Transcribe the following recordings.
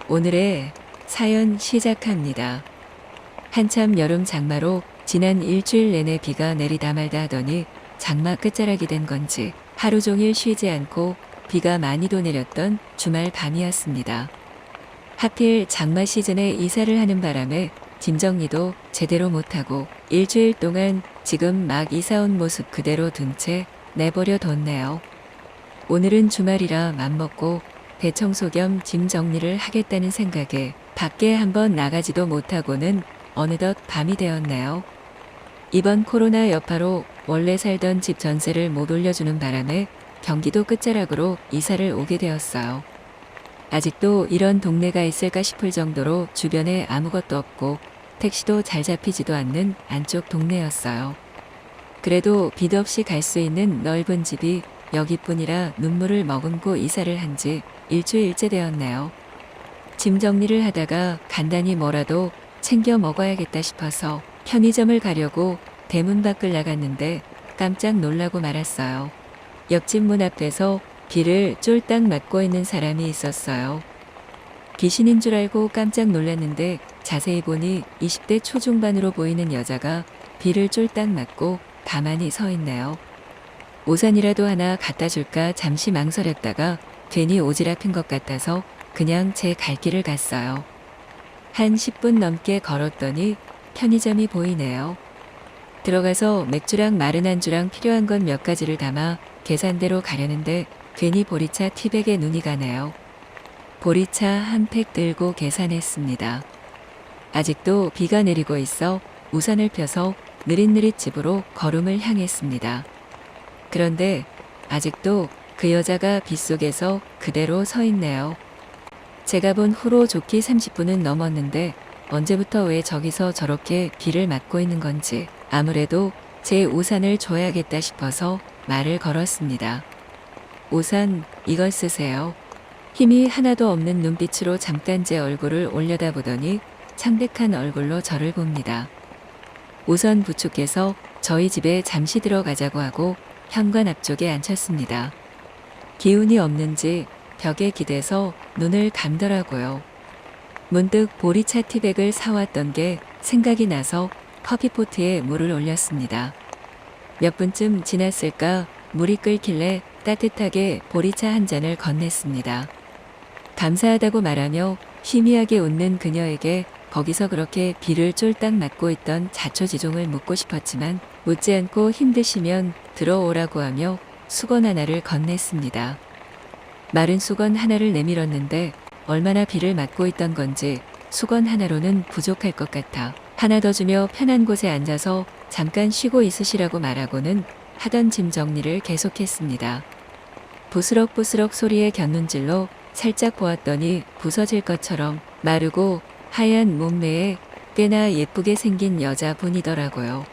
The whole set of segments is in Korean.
오늘의 사연 시작합니다. 한참 여름 장마로 지난 일주일 내내 비가 내리다 말다 하더니 장마 끝자락이 된 건지 하루 종일 쉬지 않고 비가 많이도 내렸던 주말 밤이었습니다. 하필 장마 시즌에 이사를 하는 바람에 짐 정리도 제대로 못하고 일주일 동안 지금 막 이사 온 모습 그대로 둔 채 내버려 뒀네요. 오늘은 주말이라 맘먹고 대청소 겸 짐 정리를 하겠다는 생각에 밖에 한번 나가지도 못하고는 어느덧 밤이 되었네요. 이번 코로나 여파로 원래 살던 집 전세를 못 올려주는 바람에 경기도 끝자락으로 이사를 오게 되었어요. 아직도 이런 동네가 있을까 싶을 정도로 주변에 아무것도 없고 택시도 잘 잡히지도 않는 안쪽 동네였어요. 그래도 빚 없이 갈 수 있는 넓은 집이 여기뿐이라 눈물을 머금고 이사를 한 지 일주일째 되었네요. 짐 정리를 하다가 간단히 뭐라도 챙겨 먹어야겠다 싶어서 편의점을 가려고 대문 밖을 나갔는데 깜짝 놀라고 말았어요. 옆집 문 앞에서 비를 쫄딱 맞고 있는 사람이 있었어요. 귀신인 줄 알고 깜짝 놀랐는데 자세히 보니 20대 초중반으로 보이는 여자가 비를 쫄딱 맞고 가만히 서 있네요. 우산이라도 하나 갖다 줄까 잠시 망설였다가 괜히 오지랖인 것 같아서 그냥 제 갈 길을 갔어요. 한 10분 넘게 걸었더니 편의점이 보이네요. 들어가서 맥주랑 마른 안주랑 필요한 건 몇 가지를 담아 계산대로 가려는데 괜히 보리차 티백에 눈이 가네요. 보리차 한 팩 들고 계산했습니다. 아직도 비가 내리고 있어 우산을 펴서 느릿느릿 집으로 걸음을 향했습니다. 그런데 아직도 그 여자가 빗속에서 그대로 서 있네요. 제가 본 후로 좋기 30분은 넘었는데 언제부터 왜 저기서 저렇게 비를 맞고 있는 건지 아무래도 제 우산을 줘야겠다 싶어서 말을 걸었습니다. 우산 이걸 쓰세요. 힘이 하나도 없는 눈빛으로 잠깐 제 얼굴을 올려다보더니 창백한 얼굴로 저를 봅니다. 우선 부축해서 저희 집에 잠시 들어가자고 하고 현관 앞쪽에 앉혔습니다. 기운이 없는지 벽에 기대서 눈을 감더라고요. 문득 보리차 티백을 사왔던 게 생각이 나서 커피포트에 물을 올렸습니다. 몇 분쯤 지났을까 물이 끓길래 따뜻하게 보리차 한 잔을 건넸습니다. 감사하다고 말하며 희미하게 웃는 그녀에게 거기서 그렇게 비를 쫄딱 맞고 있던 자초지종을 묻고 싶었지만 묻지 않고 힘드시면 들어오라고 하며 수건 하나를 건넸습니다. 마른 수건 하나를 내밀었는데 얼마나 비를 맞고 있던 건지 수건 하나로는 부족할 것 같아 하나 더 주며 편한 곳에 앉아서 잠깐 쉬고 있으시라고 말하고는 하던 짐 정리를 계속했습니다. 부스럭부스럭 소리에 곁눈질로 살짝 보았더니 부서질 것처럼 마르고 하얀 몸매에 꽤나 예쁘게 생긴 여자분이더라고요.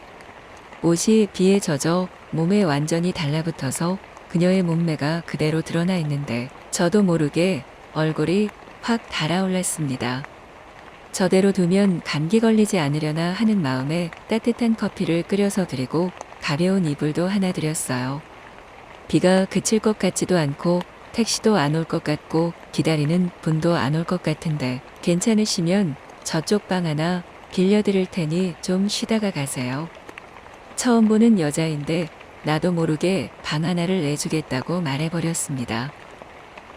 옷이 비에 젖어 몸에 완전히 달라붙어서 그녀의 몸매가 그대로 드러나 있는데 저도 모르게 얼굴이 확 달아올랐습니다. 저대로 두면 감기 걸리지 않으려나 하는 마음에 따뜻한 커피를 끓여서 드리고 가벼운 이불도 하나 드렸어요. 비가 그칠 것 같지도 않고 택시도 안 올 것 같고 기다리는 분도 안 올 것 같은데 괜찮으시면 저쪽 방 하나 빌려드릴 테니 좀 쉬다가 가세요. 처음 보는 여자인데 나도 모르게 방 하나를 내주겠다고 말해버렸습니다.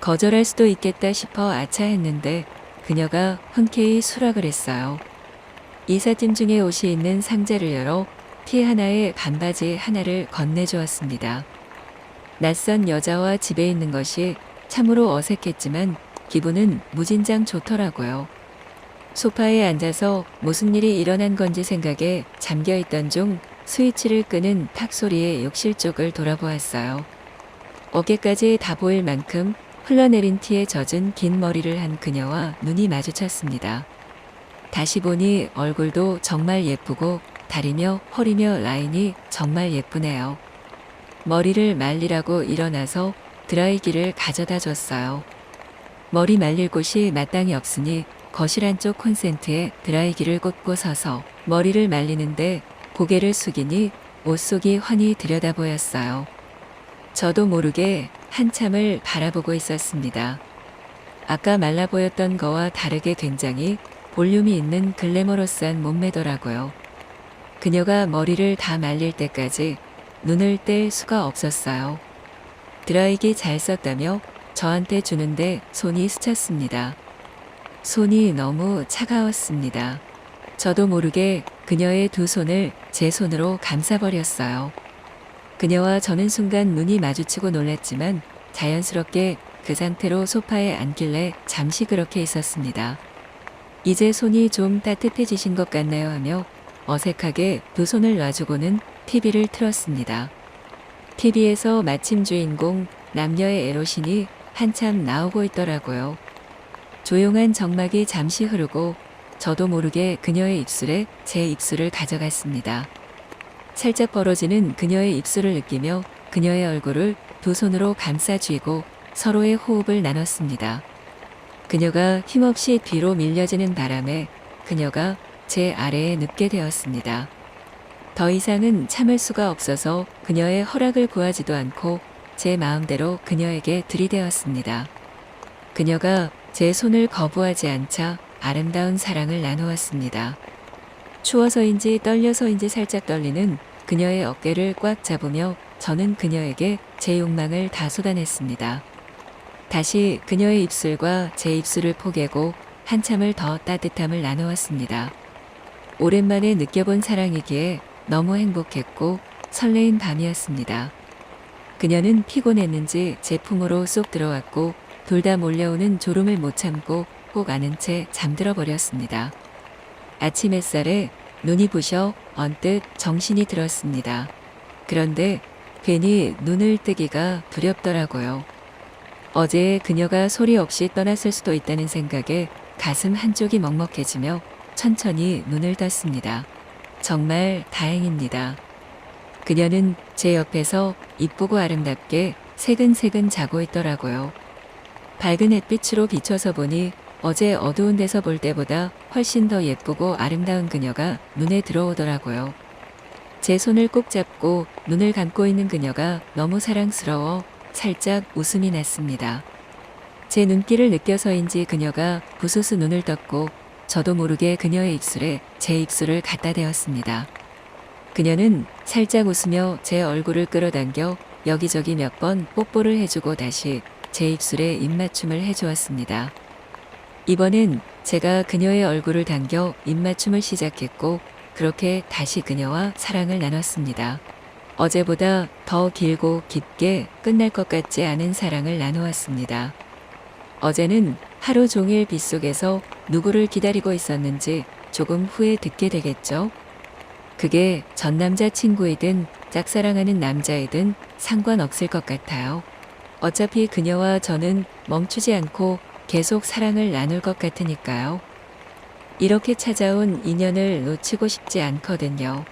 거절할 수도 있겠다 싶어 아차 했는데 그녀가 흔쾌히 수락을 했어요. 이삿짐 중에 옷이 있는 상자를 열어 티 하나에 반바지 하나를 건네주었습니다. 낯선 여자와 집에 있는 것이 참으로 어색했지만 기분은 무진장 좋더라고요. 소파에 앉아서 무슨 일이 일어난 건지 생각에 잠겨있던 중 스위치를 끄는 탁 소리에 욕실 쪽을 돌아보았어요. 어깨까지 다 보일 만큼 흘러내린 티에 젖은 긴 머리를 한 그녀와 눈이 마주쳤습니다. 다시 보니 얼굴도 정말 예쁘고 다리며 허리며 라인이 정말 예쁘네요. 머리를 말리라고 일어나서 드라이기를 가져다 줬어요. 머리 말릴 곳이 마땅히 없으니 거실 안쪽 콘센트에 드라이기를 꽂고 서서 머리를 말리는데 고개를 숙이니 옷 속이 훤히 들여다 보였어요. 저도 모르게 한참을 바라보고 있었습니다. 아까 말라 보였던 거와 다르게 굉장히 볼륨이 있는 글래머러스한 몸매더라고요. 그녀가 머리를 다 말릴 때까지 눈을 뗄 수가 없었어요. 드라이기 잘 썼다며 저한테 주는데 손이 스쳤습니다. 손이 너무 차가웠습니다. 저도 모르게 그녀의 두 손을 제 손으로 감싸버렸어요. 그녀와 저는 순간 눈이 마주치고 놀랐지만 자연스럽게 그 상태로 소파에 앉길래 잠시 그렇게 있었습니다. 이제 손이 좀 따뜻해지신 것 같나요 하며 어색하게 두 손을 놔주고는 TV를 틀었습니다. TV에서 마침 주인공 남녀의 에로신이 한참 나오고 있더라고요. 조용한 정막이 잠시 흐르고 저도 모르게 그녀의 입술에 제 입술을 가져갔습니다. 살짝 벌어지는 그녀의 입술을 느끼며 그녀의 얼굴을 두 손으로 감싸 쥐고 서로의 호흡을 나눴습니다. 그녀가 힘없이 뒤로 밀려지는 바람에 그녀가 제 아래에 눕게 되었습니다. 더 이상은 참을 수가 없어서 그녀의 허락을 구하지도 않고 제 마음대로 그녀에게 들이대었습니다. 그녀가 제 손을 거부하지 않자 아름다운 사랑을 나누었습니다. 추워서인지 떨려서인지 살짝 떨리는 그녀의 어깨를 꽉 잡으며 저는 그녀에게 제 욕망을 다 쏟아냈습니다. 다시 그녀의 입술과 제 입술을 포개고 한참을 더 따뜻함을 나누었습니다. 오랜만에 느껴본 사랑이기에 너무 행복했고 설레인 밤이었습니다. 그녀는 피곤했는지 제 품으로 쏙 들어왔고 둘 다 몰려오는 졸음을 못 참고 꼭 안은 채 잠들어 버렸습니다. 아침 햇살에 눈이 부셔 언뜻 정신이 들었습니다. 그런데 괜히 눈을 뜨기가 두렵더라고요. 어제 그녀가 소리 없이 떠났을 수도 있다는 생각에 가슴 한쪽이 먹먹해지며 천천히 눈을 떴습니다. 정말 다행입니다. 그녀는 제 옆에서 이쁘고 아름답게 새근새근 자고 있더라고요. 밝은 햇빛으로 비춰서 보니 어제 어두운 데서 볼 때보다 훨씬 더 예쁘고 아름다운 그녀가 눈에 들어오더라고요. 제 손을 꼭 잡고 눈을 감고 있는 그녀가 너무 사랑스러워 살짝 웃음이 났습니다. 제 눈길을 느껴서인지 그녀가 부스스 눈을 떴고 저도 모르게 그녀의 입술에 제 입술을 갖다 대었습니다. 그녀는 살짝 웃으며 제 얼굴을 끌어당겨 여기저기 몇 번 뽀뽀를 해주고 다시 제 입술에 입맞춤을 해주었습니다. 이번엔 제가 그녀의 얼굴을 당겨 입맞춤을 시작했고 그렇게 다시 그녀와 사랑을 나눴습니다. 어제보다 더 길고 깊게 끝날 것 같지 않은 사랑을 나누었습니다. 어제는 하루 종일 빗속에서 누구를 기다리고 있었는지 조금 후에 듣게 되겠죠. 그게 전 남자친구이든 짝사랑하는 남자이든 상관없을 것 같아요. 어차피 그녀와 저는 멈추지 않고 계속 사랑을 나눌 것 같으니까요. 이렇게 찾아온 인연을 놓치고 싶지 않거든요.